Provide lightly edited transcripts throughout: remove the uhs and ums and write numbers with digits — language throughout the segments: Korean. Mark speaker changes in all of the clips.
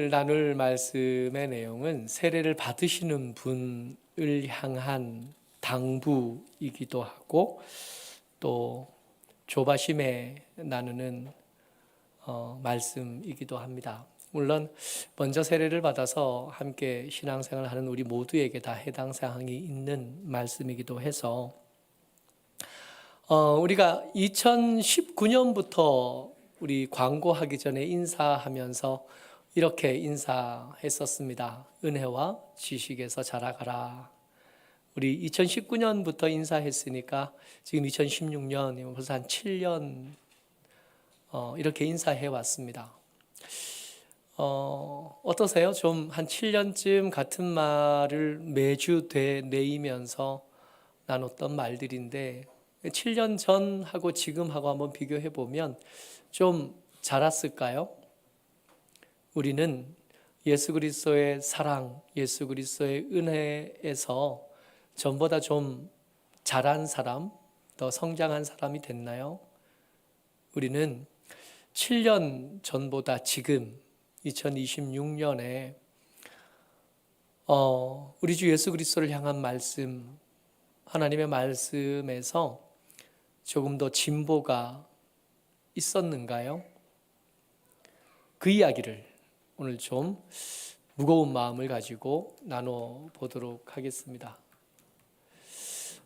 Speaker 1: 오늘 나눌 말씀의 내용은 세례를 받으시는 분을 향한 당부이기도 하고 또 조바심에 나누는 말씀이기도 합니다. 물론 먼저 세례를 받아서 함께 신앙생활을 하는 우리 모두에게 다 해당 사항이 있는 말씀이기도 해서 우리가 2019년부터 우리 광고하기 전에 인사하면서 이렇게 인사했었습니다. 은혜와 지식에서 자라가라. 우리 2019년부터 인사했으니까 지금 2016년 벌써 한 7년 이렇게 인사해 왔습니다. 어떠세요? 좀 한 7년쯤 같은 말을 매주 되뇌이면서 나눴던 말들인데 7년 전하고 지금하고 한번 비교해 보면 좀 자랐을까요? 우리는 예수 그리스도의 사랑, 예수 그리스도의 은혜에서 전보다 좀 자란 사람, 더 성장한 사람이 됐나요? 우리는 7년 전보다 지금 2026년에 우리 주 예수 그리스도를 향한 말씀, 하나님의 말씀에서 조금 더 진보가 있었는가요? 그 이야기를 오늘 좀 무거운 마음을 가지고 나눠보도록 하겠습니다.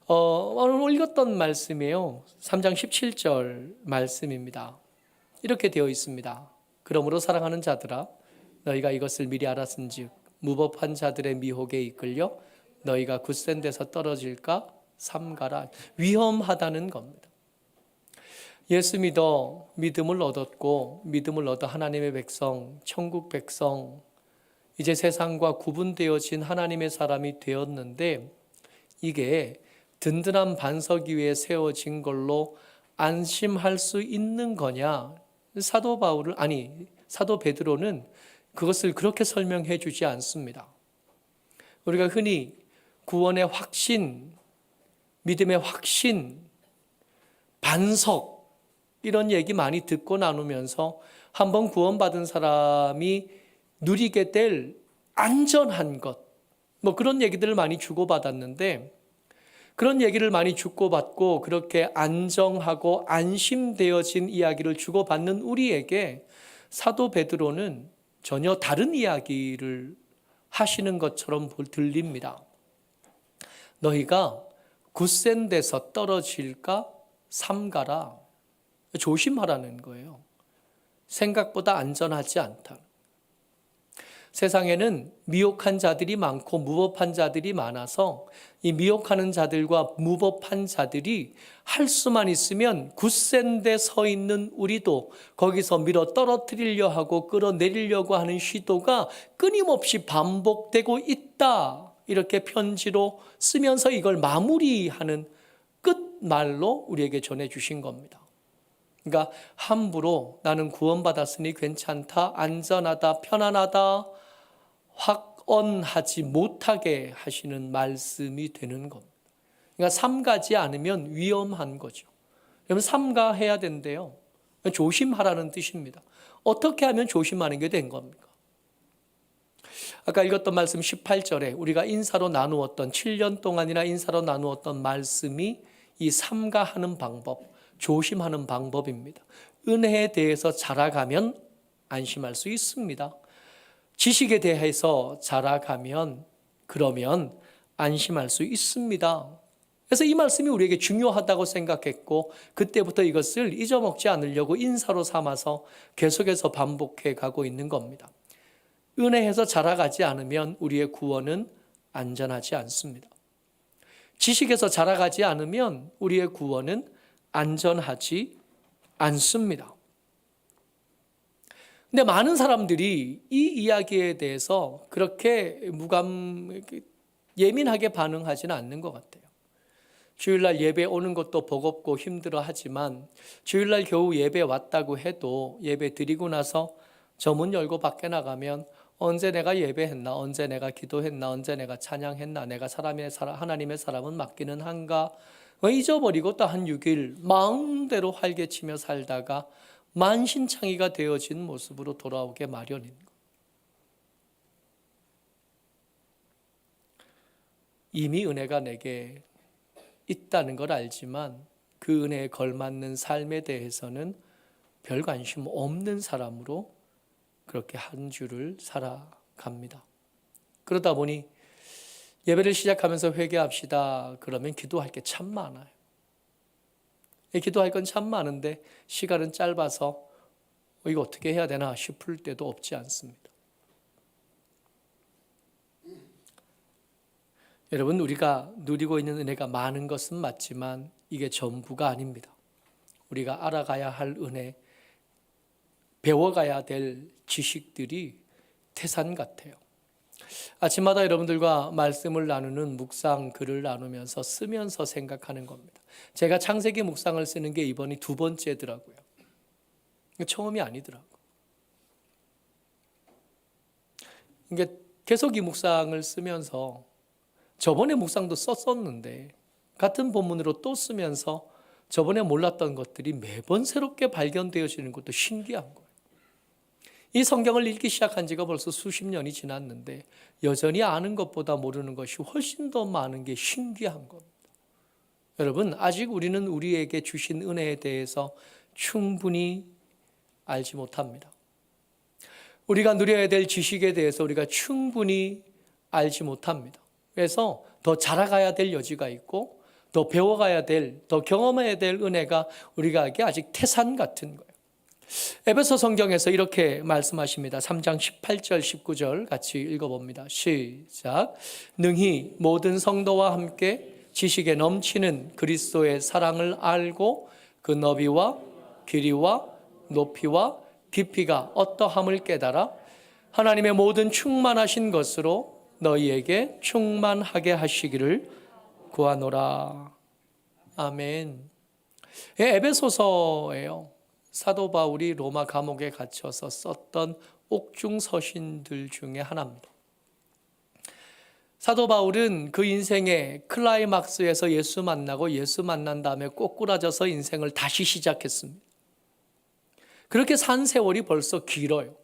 Speaker 1: 오늘 읽었던 말씀이에요. 3장 17절 말씀입니다. 이렇게 되어 있습니다. 그러므로 사랑하는 자들아 너희가 이것을 미리 알았은즉 무법한 자들의 미혹에 이끌려 너희가 굳센 데서 떨어질까 삼가라. 위험하다는 겁니다. 예수 믿어 믿음을 얻었고 믿음을 얻어 하나님의 백성, 천국 백성, 이제 세상과 구분되어진 하나님의 사람이 되었는데 이게 든든한 반석 위에 세워진 걸로 안심할 수 있는 거냐? 사도 베드로는 그것을 그렇게 설명해 주지 않습니다. 우리가 흔히 구원의 확신, 믿음의 확신, 반석 이런 얘기 많이 듣고 나누면서 한번 구원받은 사람이 누리게 될 안전한 것, 그런 얘기들을 많이 주고받았는데 그런 얘기를 많이 주고받고 그렇게 안정하고 안심되어진 이야기를 주고받는 우리에게 사도 베드로는 전혀 다른 이야기를 하시는 것처럼 들립니다. 너희가 굳센 데서 떨어질까 삼가라. 조심하라는 거예요. 생각보다 안전하지 않다. 세상에는 미혹한 자들이 많고 무법한 자들이 많아서 이 미혹하는 자들과 무법한 자들이 할 수만 있으면 굳센 데 서 있는 우리도 거기서 밀어 떨어뜨리려 하고 끌어내리려고 하는 시도가 끊임없이 반복되고 있다. 이렇게 편지로 쓰면서 이걸 마무리하는 끝말로 우리에게 전해주신 겁니다. 그러니까 함부로 나는 구원받았으니 괜찮다, 안전하다, 편안하다, 확언하지 못하게 하시는 말씀이 되는 겁니다. 그러니까 삼가지 않으면 위험한 거죠. 여러분 삼가해야 된대요. 조심하라는 뜻입니다. 어떻게 하면 조심하는 게 된 겁니까? 아까 읽었던 말씀 18절에 우리가 인사로 나누었던 7년 동안이나 인사로 나누었던 말씀이 이 삼가하는 방법, 조심하는 방법입니다. 은혜에 대해서 자라가면 안심할 수 있습니다. 지식에 대해서 자라가면 그러면 안심할 수 있습니다. 그래서 이 말씀이 우리에게 중요하다고 생각했고 그때부터 이것을 잊어먹지 않으려고 인사로 삼아서 계속해서 반복해 가고 있는 겁니다. 은혜에서 자라가지 않으면 우리의 구원은 안전하지 않습니다. 지식에서 자라가지 않으면 우리의 구원은 안전하지 않습니다. 근데 많은 사람들이 이 이야기에 대해서 그렇게 예민하게 반응하지는 않는 것 같아요. 주일날 예배 오는 것도 버겁고 힘들어 하지만 주일날 겨우 예배 왔다고 해도 예배 드리고 나서 저 문 열고 밖에 나가면 언제 내가 예배했나, 언제 내가 기도했나, 언제 내가 찬양했나, 내가 하나님의 사람은 맞기는 한가 잊어버리고 또 한 6일 마음대로 활개치며 살다가 만신창이가 되어진 모습으로 돌아오게 마련인 것. 이미 은혜가 내게 있다는 걸 알지만 그 은혜에 걸맞는 삶에 대해서는 별 관심 없는 사람으로 그렇게 한 주를 살아갑니다. 그러다 보니 예배를 시작하면서 회개합시다 그러면 기도할 게 참 많아요. 기도할 건 참 많은데 시간은 짧아서 이거 어떻게 해야 되나 싶을 때도 없지 않습니다. 여러분, 우리가 누리고 있는 은혜가 많은 것은 맞지만 이게 전부가 아닙니다. 우리가 알아가야 할 은혜, 배워가야 될 지식들이 태산 같아요. 아침마다 여러분들과 말씀을 나누는 묵상 글을 나누면서 쓰면서 생각하는 겁니다. 제가 창세기 묵상을 쓰는 게 이번이 2번째더라고요. 처음이 아니더라고요. 이게 계속 이 묵상을 쓰면서 저번에 묵상도 썼었는데 같은 본문으로 또 쓰면서 저번에 몰랐던 것들이 매번 새롭게 발견되어지는 것도 신기한 거예요. 이 성경을 읽기 시작한 지가 벌써 수십 년이 지났는데 여전히 아는 것보다 모르는 것이 훨씬 더 많은 게 신기한 겁니다. 여러분, 아직 우리는 우리에게 주신 은혜에 대해서 충분히 알지 못합니다. 우리가 누려야 될 지식에 대해서 우리가 충분히 알지 못합니다. 그래서 더 자라가야 될 여지가 있고 더 배워가야 될, 더 경험해야 될 은혜가 우리에게 아직 태산 같은 거예요. 에베소 성경에서 이렇게 말씀하십니다. 3장 18절 19절 같이 읽어봅니다. 시작. 능히 모든 성도와 함께 지식에 넘치는 그리스도의 사랑을 알고 그 너비와 길이와 높이와 깊이가 어떠함을 깨달아 하나님의 모든 충만하신 것으로 너희에게 충만하게 하시기를 구하노라. 아멘. 에베소서예요. 사도 바울이 로마 감옥에 갇혀서 썼던 옥중 서신들 중에 하나입니다. 사도 바울은 그 인생의 클라이막스에서 예수 만나고 예수 만난 다음에 꼬꾸라져서 인생을 다시 시작했습니다. 그렇게 산 세월이 벌써 길어요.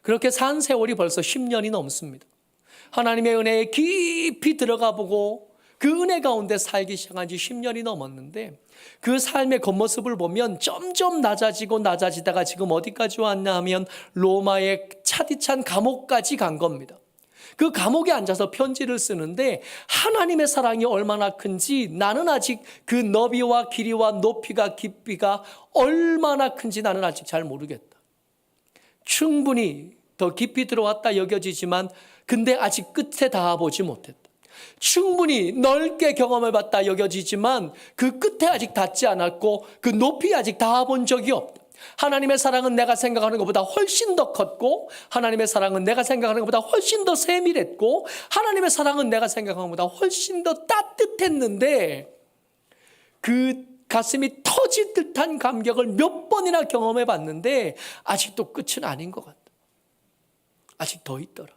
Speaker 1: 그렇게 산 세월이 벌써 10년이 넘습니다. 하나님의 은혜에 깊이 들어가 보고 그 은혜 가운데 살기 시작한 지 10년이 넘었는데 그 삶의 겉모습을 보면 점점 낮아지고 낮아지다가 지금 어디까지 왔냐 하면 로마의 차디찬 감옥까지 간 겁니다. 그 감옥에 앉아서 편지를 쓰는데 하나님의 사랑이 얼마나 큰지 나는 아직 그 너비와 길이와 높이가 깊이가 얼마나 큰지 나는 아직 잘 모르겠다. 충분히 더 깊이 들어왔다 여겨지지만 근데 아직 끝에 닿아보지 못했다. 충분히 넓게 경험해봤다 여겨지지만 그 끝에 아직 닿지 않았고 그 높이에 아직 닿아본 적이 없다. 하나님의 사랑은 내가 생각하는 것보다 훨씬 더 컸고 하나님의 사랑은 내가 생각하는 것보다 훨씬 더 세밀했고 하나님의 사랑은 내가 생각하는 것보다 훨씬 더 따뜻했는데 그 가슴이 터질 듯한 감격을 몇 번이나 경험해 봤는데 아직도 끝은 아닌 것 같다. 아직 더 있더라.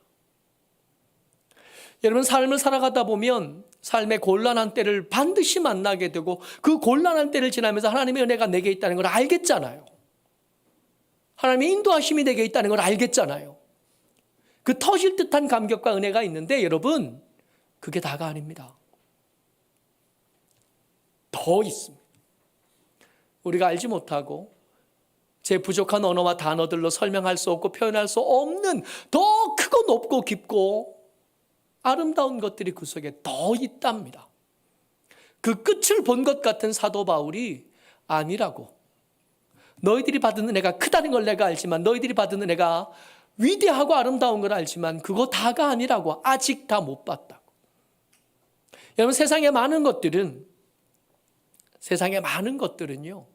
Speaker 1: 여러분, 삶을 살아가다 보면 삶의 곤란한 때를 반드시 만나게 되고 그 곤란한 때를 지나면서 하나님의 은혜가 내게 있다는 걸 알겠잖아요. 하나님의 인도하심이 내게 있다는 걸 알겠잖아요. 그 터질 듯한 감격과 은혜가 있는데 여러분, 그게 다가 아닙니다. 더 있습니다. 우리가 알지 못하고 제 부족한 언어와 단어들로 설명할 수 없고 표현할 수 없는 더 크고 높고 깊고 아름다운 것들이 그 속에 더 있답니다. 그 끝을 본 것 같은 사도 바울이 아니라고. 너희들이 받은 은혜가 크다는 걸 내가 알지만 너희들이 받은 은혜가 위대하고 아름다운 걸 알지만 그거 다가 아니라고. 아직 다 못 봤다고. 여러분, 세상의 많은 것들은요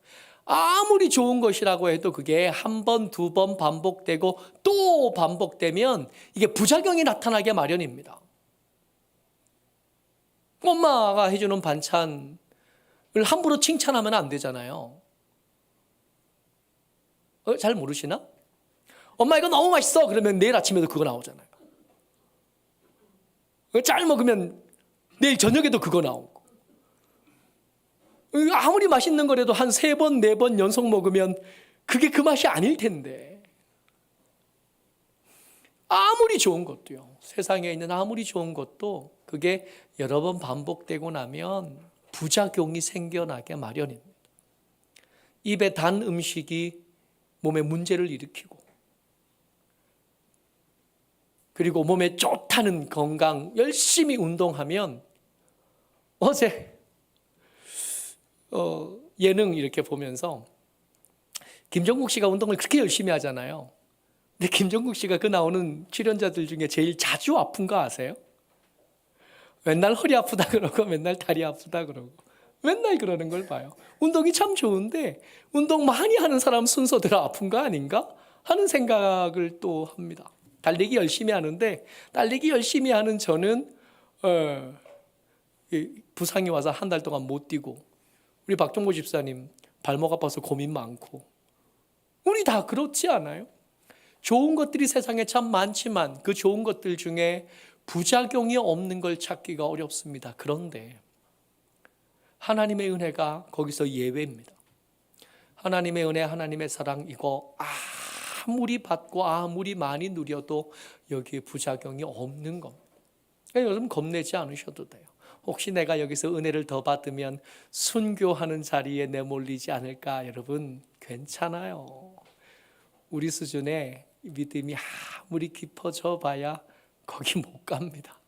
Speaker 1: 아무리 좋은 것이라고 해도 그게 한 번, 두 번 반복되고 또 반복되면 이게 부작용이 나타나게 마련입니다. 엄마가 해주는 반찬을 함부로 칭찬하면 안 되잖아요. 잘 모르시나? 엄마 이거 너무 맛있어. 그러면 내일 아침에도 그거 나오잖아요. 잘 먹으면 내일 저녁에도 그거 나오고. 아무리 맛있는 거라도 한 3번, 4번 연속 먹으면 그게 그 맛이 아닐 텐데. 아무리 좋은 것도요. 세상에 있는 아무리 좋은 것도 그게 여러 번 반복되고 나면 부작용이 생겨나게 마련입니다. 입에 단 음식이 몸에 문제를 일으키고, 그리고 몸에 좋다는 건강, 열심히 운동하면, 어제 예능 이렇게 보면서 김종국 씨가 운동을 그렇게 열심히 하잖아요. 근데 김종국 씨가 그 나오는 출연자들 중에 제일 자주 아픈 거 아세요? 맨날 허리 아프다 그러고 맨날 다리 아프다 그러고 맨날 그러는 걸 봐요. 운동이 참 좋은데 운동 많이 하는 사람 순서대로 아픈 거 아닌가 하는 생각을 또 합니다. 달리기 열심히 하는데 달리기 열심히 하는 저는 부상이 와서 한 달 동안 못 뛰고, 우리 박종모 집사님 발목 아파서 고민 많고, 우리 다 그렇지 않아요? 좋은 것들이 세상에 참 많지만 그 좋은 것들 중에 부작용이 없는 걸 찾기가 어렵습니다. 그런데 하나님의 은혜가 거기서 예외입니다. 하나님의 은혜, 하나님의 사랑, 이거 아무리 받고 아무리 많이 누려도 여기에 부작용이 없는 겁니다. 여러분 겁내지 않으셔도 돼요. 혹시 내가 여기서 은혜를 더 받으면 순교하는 자리에 내몰리지 않을까? 여러분 괜찮아요. 우리 수준의 믿음이 아무리 깊어져 봐야 거기 못 갑니다.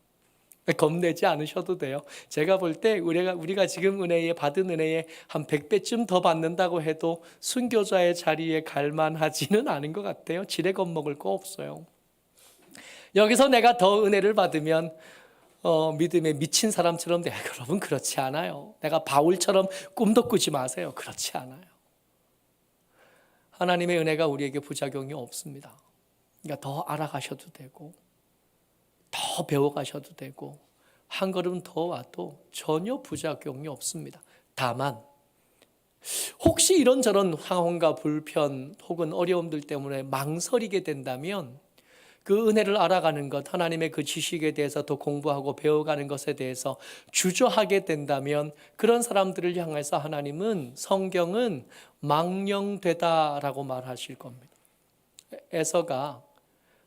Speaker 1: 겁내지 않으셔도 돼요. 제가 볼 때 우리가 지금 받은 은혜에 한 100배쯤 더 받는다고 해도 순교자의 자리에 갈 만하지는 않은 것 같아요. 지레 겁먹을 거 없어요. 여기서 내가 더 은혜를 받으면 믿음에 미친 사람처럼 돼요. 여러분 그렇지 않아요. 내가 바울처럼 꿈도 꾸지 마세요. 그렇지 않아요. 하나님의 은혜가 우리에게 부작용이 없습니다. 그러니까 더 알아가셔도 되고 더 배워가셔도 되고 한 걸음 더 와도 전혀 부작용이 없습니다. 다만 혹시 이런저런 상황과 불편 혹은 어려움들 때문에 망설이게 된다면 그 은혜를 알아가는 것, 하나님의 그 지식에 대해서 더 공부하고 배워가는 것에 대해서 주저하게 된다면 그런 사람들을 향해서 하나님은, 성경은 망령되다라고 말하실 겁니다. 에서가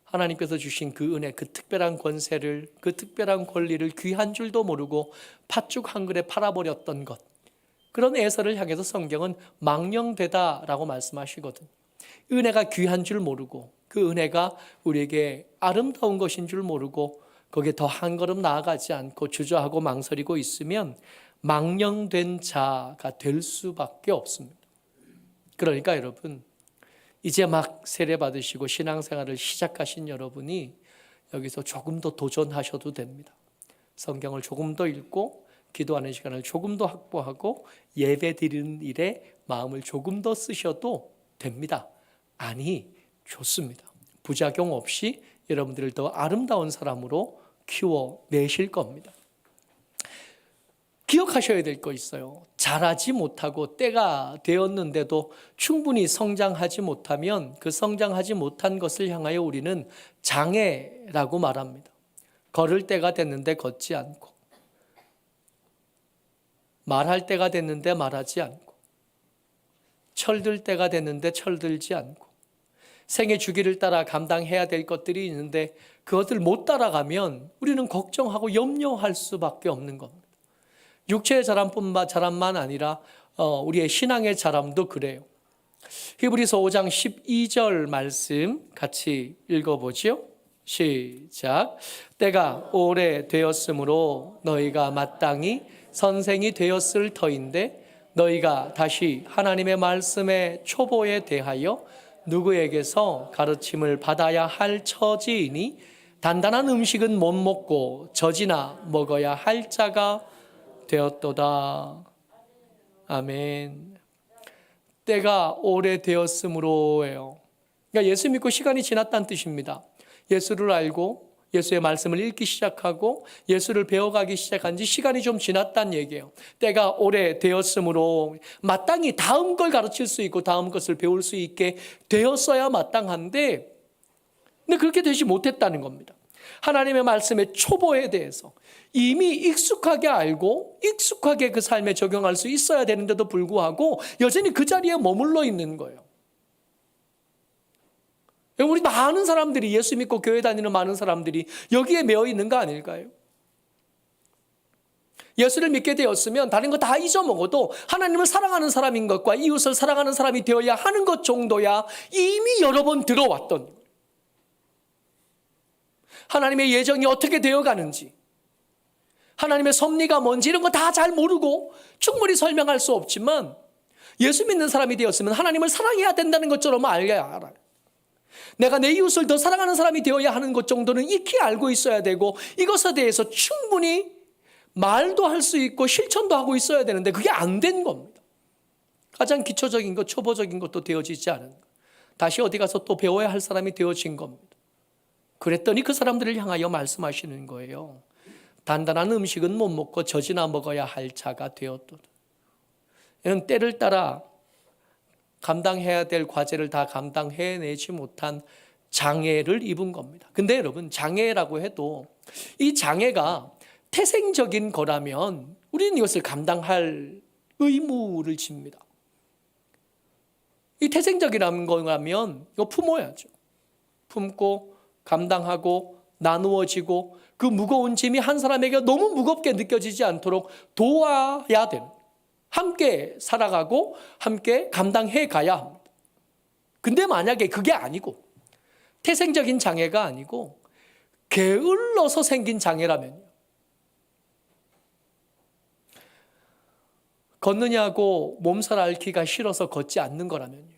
Speaker 1: 하나님께서 주신 그 은혜, 그 특별한 권세를, 그 특별한 권리를 귀한 줄도 모르고 팥죽 한 그릇 팔아버렸던 것, 그런 에서를 향해서 성경은 망령되다라고 말씀하시거든요. 은혜가 귀한 줄 모르고 그 은혜가 우리에게 아름다운 것인 줄 모르고 거기에 더 한 걸음 나아가지 않고 주저하고 망설이고 있으면 망령된 자가 될 수밖에 없습니다. 그러니까 여러분, 이제 막 세례 받으시고 신앙생활을 시작하신 여러분이 여기서 조금 더 도전하셔도 됩니다. 성경을 조금 더 읽고 기도하는 시간을 조금 더 확보하고 예배 드리는 일에 마음을 조금 더 쓰셔도 됩니다. 아니, 좋습니다. 부작용 없이 여러분들을 더 아름다운 사람으로 키워내실 겁니다. 기억하셔야 될 거 있어요. 잘하지 못하고 때가 되었는데도 충분히 성장하지 못하면 그 성장하지 못한 것을 향하여 우리는 장애라고 말합니다. 걸을 때가 됐는데 걷지 않고, 말할 때가 됐는데 말하지 않고, 철들 때가 됐는데 철들지 않고, 생의 주기를 따라 감당해야 될 것들이 있는데 그것들 못 따라가면 우리는 걱정하고 염려할 수밖에 없는 겁니다. 육체의 자람만 아니라 우리의 신앙의 자람도 그래요. 히브리서 5장 12절 말씀 같이 읽어보죠. 시작. 때가 오래되었으므로 너희가 마땅히 선생이 되었을 터인데 너희가 다시 하나님의 말씀의 초보에 대하여 누구에게서 가르침을 받아야 할 처지이니 단단한 음식은 못 먹고 젖이나 먹어야 할 자가 되었도다. 아멘. 때가 오래되었으므로예요. 그러니까 예수 믿고 시간이 지났다는 뜻입니다. 예수를 알고 예수의 말씀을 읽기 시작하고 예수를 배워가기 시작한 지 시간이 좀 지났다는 얘기예요. 때가 오래되었으므로 마땅히 다음 걸 가르칠 수 있고 다음 것을 배울 수 있게 되었어야 마땅한데, 근데 그렇게 되지 못했다는 겁니다. 하나님의 말씀의 초보에 대해서 이미 익숙하게 알고 익숙하게 그 삶에 적용할 수 있어야 되는데도 불구하고 여전히 그 자리에 머물러 있는 거예요. 우리 많은 사람들이, 예수 믿고 교회 다니는 많은 사람들이 여기에 매여 있는 거 아닐까요? 예수를 믿게 되었으면 다른 거 다 잊어먹어도 하나님을 사랑하는 사람인 것과 이웃을 사랑하는 사람이 되어야 하는 것 정도야 이미 여러 번 들어왔던, 하나님의 예정이 어떻게 되어가는지, 하나님의 섭리가 뭔지 이런 거 다 잘 모르고 충분히 설명할 수 없지만 예수 믿는 사람이 되었으면 하나님을 사랑해야 된다는 것처럼 알아요. 내가 내 이웃을 더 사랑하는 사람이 되어야 하는 것 정도는 익히 알고 있어야 되고, 이것에 대해서 충분히 말도 할 수 있고 실천도 하고 있어야 되는데 그게 안 된 겁니다. 가장 기초적인 것, 초보적인 것도 되어지지 않은 것. 다시 어디 가서 또 배워야 할 사람이 되어진 겁니다. 그랬더니 그 사람들을 향하여 말씀하시는 거예요. 단단한 음식은 못 먹고 젖이나 먹어야 할 자가 되었도다. 이는 때를 따라 감당해야 될 과제를 다 감당해내지 못한 장애를 입은 겁니다. 근데 여러분, 장애라고 해도 이 장애가 태생적인 거라면 우리는 이것을 감당할 의무를 집니다. 이 태생적이라는 거라면 이거 품어야죠. 품고 감당하고 나누어지고 그 무거운 짐이 한 사람에게 너무 무겁게 느껴지지 않도록 도와야 되는, 함께 살아가고 함께 감당해 가야 합니다. 근데 만약에 그게 아니고 태생적인 장애가 아니고 게을러서 생긴 장애라면요, 걷느냐고 몸살 앓기가 싫어서 걷지 않는 거라면요,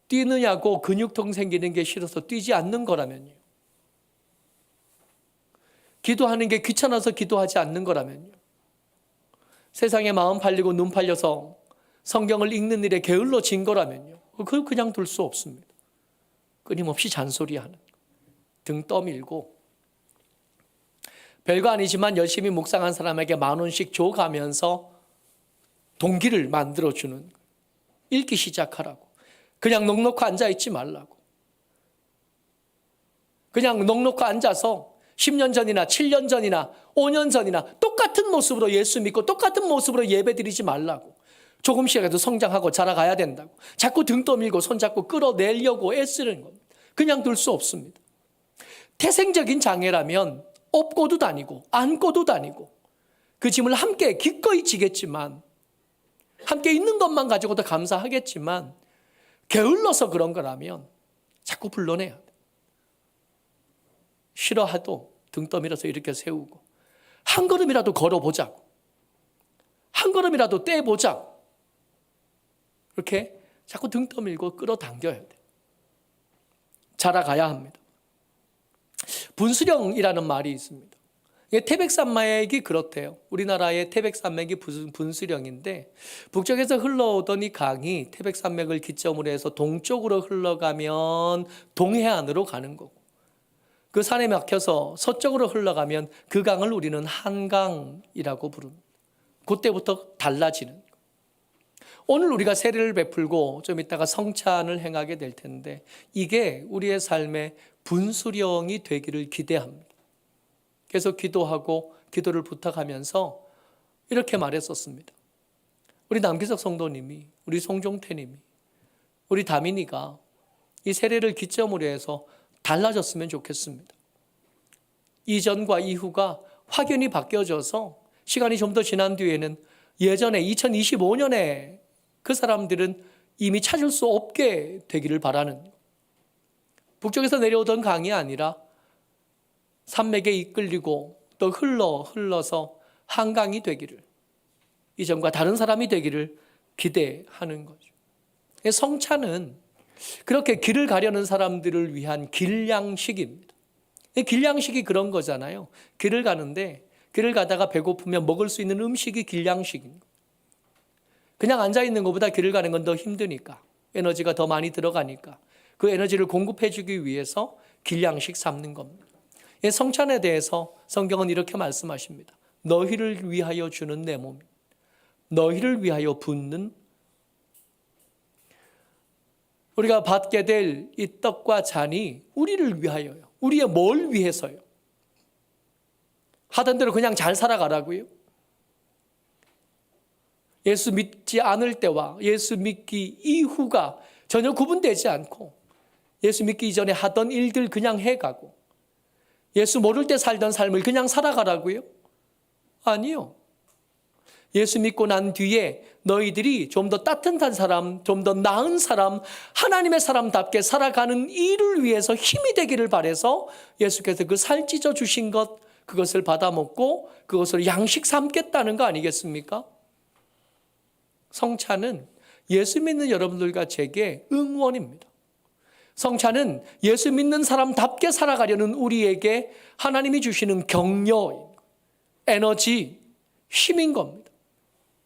Speaker 1: 뛰느냐고 근육통 생기는 게 싫어서 뛰지 않는 거라면요, 기도하는 게 귀찮아서 기도하지 않는 거라면요, 세상에 마음 팔리고 눈 팔려서 성경을 읽는 일에 게을러진 거라면요, 그걸 그냥 둘 수 없습니다. 끊임없이 잔소리하는, 등 떠밀고 별거 아니지만 열심히 묵상한 사람에게 10,000원씩 줘가면서 동기를 만들어주는, 읽기 시작하라고, 그냥 넋놓고 앉아있지 말라고, 그냥 넋놓고 앉아서 10년 전이나 7년 전이나 5년 전이나 똑같은 모습으로 예수 믿고 똑같은 모습으로 예배드리지 말라고, 조금씩이라도 성장하고 자라가야 된다고 자꾸 등 떠밀고 손잡고 끌어내려고 애쓰는 겁니다. 그냥 둘 수 없습니다. 태생적인 장애라면 업고도 다니고 안고도 다니고 그 짐을 함께 기꺼이 지겠지만, 함께 있는 것만 가지고도 감사하겠지만, 게을러서 그런 거라면 자꾸 불러내야 돼. 싫어하도 등 떠밀어서 이렇게 세우고, 한 걸음이라도 걸어보자고, 한 걸음이라도 떼보자고, 이렇게 자꾸 등 떠밀고 끌어당겨야 돼. 자라가야 합니다. 분수령이라는 말이 있습니다. 태백산맥이 그렇대요. 우리나라의 태백산맥이 분수령인데, 북쪽에서 흘러오던 이 강이 태백산맥을 기점으로 해서 동쪽으로 흘러가면 동해안으로 가는 거고, 그 산에 막혀서 서쪽으로 흘러가면 그 강을 우리는 한강이라고 부릅니다. 그때부터 달라지는 거예요. 오늘 우리가 세례를 베풀고 좀 이따가 성찬을 행하게 될 텐데, 이게 우리의 삶의 분수령이 되기를 기대합니다. 계속 기도하고 기도를 부탁하면서 이렇게 말했었습니다. 우리 남기석 성도님이, 우리 송종태님이, 우리 다민이가 이 세례를 기점으로 해서 달라졌으면 좋겠습니다. 이전과 이후가 확연히 바뀌어져서 시간이 좀 더 지난 뒤에는 예전에 2025년에 그 사람들은 이미 찾을 수 없게 되기를 바라는, 북쪽에서 내려오던 강이 아니라 산맥에 이끌리고 또 흘러서 한강이 되기를, 이전과 다른 사람이 되기를 기대하는 거죠. 성찬은 그렇게 길을 가려는 사람들을 위한 길양식입니다. 길양식이 그런 거잖아요. 길을 가는데 길을 가다가 배고프면 먹을 수 있는 음식이 길양식입니다. 그냥 앉아있는 것보다 길을 가는 건 더 힘드니까, 에너지가 더 많이 들어가니까 그 에너지를 공급해 주기 위해서 길양식 삼는 겁니다. 성찬에 대해서 성경은 이렇게 말씀하십니다. 너희를 위하여 주는 내 몸, 너희를 위하여 붓는, 우리가 받게 될 이 떡과 잔이 우리를 위하여요. 우리의 뭘 위해서요? 하던 대로 그냥 잘 살아가라고요? 예수 믿지 않을 때와 예수 믿기 이후가 전혀 구분되지 않고 예수 믿기 이전에 하던 일들 그냥 해가고 예수 모를 때 살던 삶을 그냥 살아가라고요? 아니요. 예수 믿고 난 뒤에 너희들이 좀 더 따뜻한 사람, 좀 더 나은 사람, 하나님의 사람답게 살아가는 일을 위해서 힘이 되기를 바라서 예수께서 그 살 찢어 주신 것, 그것을 받아먹고 그것을 양식 삼겠다는 거 아니겠습니까? 성찬은 예수 믿는 여러분들과 제게 응원입니다. 성찬은 예수 믿는 사람답게 살아가려는 우리에게 하나님이 주시는 격려, 에너지, 힘인 겁니다.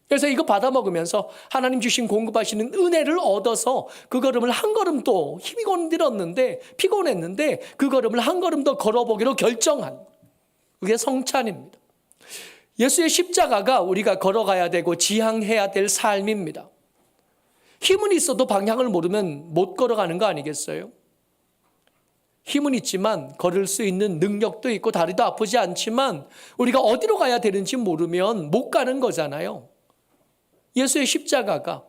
Speaker 1: 그래서 이거 받아 먹으면서 하나님 주신 공급하시는 은혜를 얻어서 그 걸음을 한 걸음 또 힘이 들었는데 피곤했는데 그 걸음을 한 걸음 더 걸어보기로 결정한 그게 성찬입니다. 예수의 십자가가 우리가 걸어가야 되고 지향해야 될 삶입니다. 힘은 있어도 방향을 모르면 못 걸어가는 거 아니겠어요? 힘은 있지만 걸을 수 있는 능력도 있고 다리도 아프지 않지만 우리가 어디로 가야 되는지 모르면 못 가는 거잖아요. 예수의 십자가가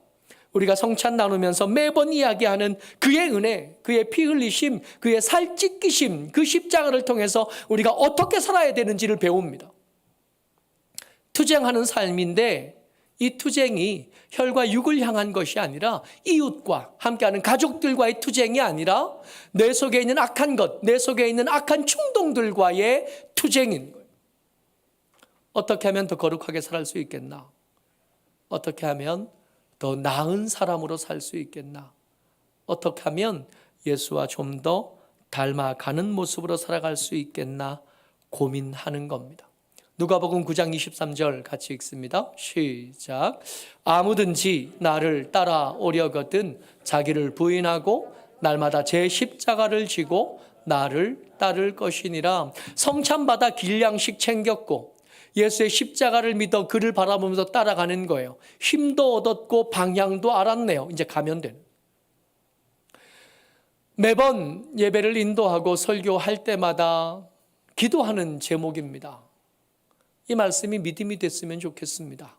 Speaker 1: 우리가 성찬 나누면서 매번 이야기하는 그의 은혜, 그의 피 흘리심, 그의 살 찢기심, 그 십자가를 통해서 우리가 어떻게 살아야 되는지를 배웁니다. 투쟁하는 삶인데 이 투쟁이 혈과 육을 향한 것이 아니라 이웃과 함께하는 가족들과의 투쟁이 아니라 내 속에 있는 악한 것, 내 속에 있는 악한 충동들과의 투쟁인 거예요. 어떻게 하면 더 거룩하게 살 수 있겠나? 어떻게 하면 더 나은 사람으로 살 수 있겠나? 어떻게 하면 예수와 좀 더 닮아가는 모습으로 살아갈 수 있겠나 고민하는 겁니다. 누가복음 9장 23절 같이 읽습니다. 시작. 아무든지 나를 따라오려거든 자기를 부인하고 날마다 제 십자가를 지고 나를 따를 것이니라. 성찬받아 길양식 챙겼고 예수의 십자가를 믿어 그를 바라보면서 따라가는 거예요. 힘도 얻었고 방향도 알았네요. 이제 가면 되는. 매번 예배를 인도하고 설교할 때마다 기도하는 제목입니다. 이 말씀이 믿음이 됐으면 좋겠습니다.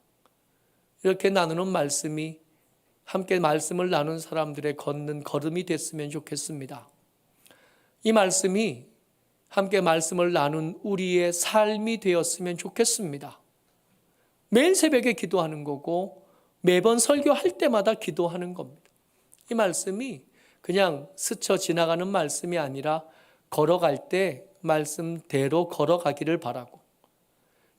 Speaker 1: 이렇게 나누는 말씀이 함께 말씀을 나눈 사람들의 걷는 걸음이 됐으면 좋겠습니다. 이 말씀이 함께 말씀을 나눈 우리의 삶이 되었으면 좋겠습니다. 매일 새벽에 기도하는 거고 매번 설교할 때마다 기도하는 겁니다. 이 말씀이 그냥 스쳐 지나가는 말씀이 아니라 걸어갈 때 말씀대로 걸어가기를 바라고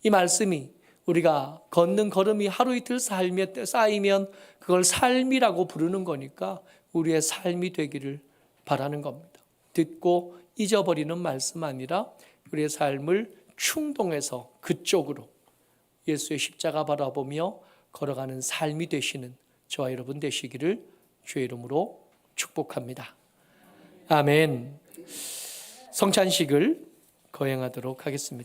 Speaker 1: 이 말씀이 우리가 걷는 걸음이 하루 이틀 삶에 쌓이면 그걸 삶이라고 부르는 거니까 우리의 삶이 되기를 바라는 겁니다. 듣고 잊어버리는 말씀 아니라 우리의 삶을 충동해서 그쪽으로 예수의 십자가 바라보며 걸어가는 삶이 되시는 저와 여러분 되시기를 주의 이름으로 축복합니다. 아멘. 성찬식을 거행하도록 하겠습니다.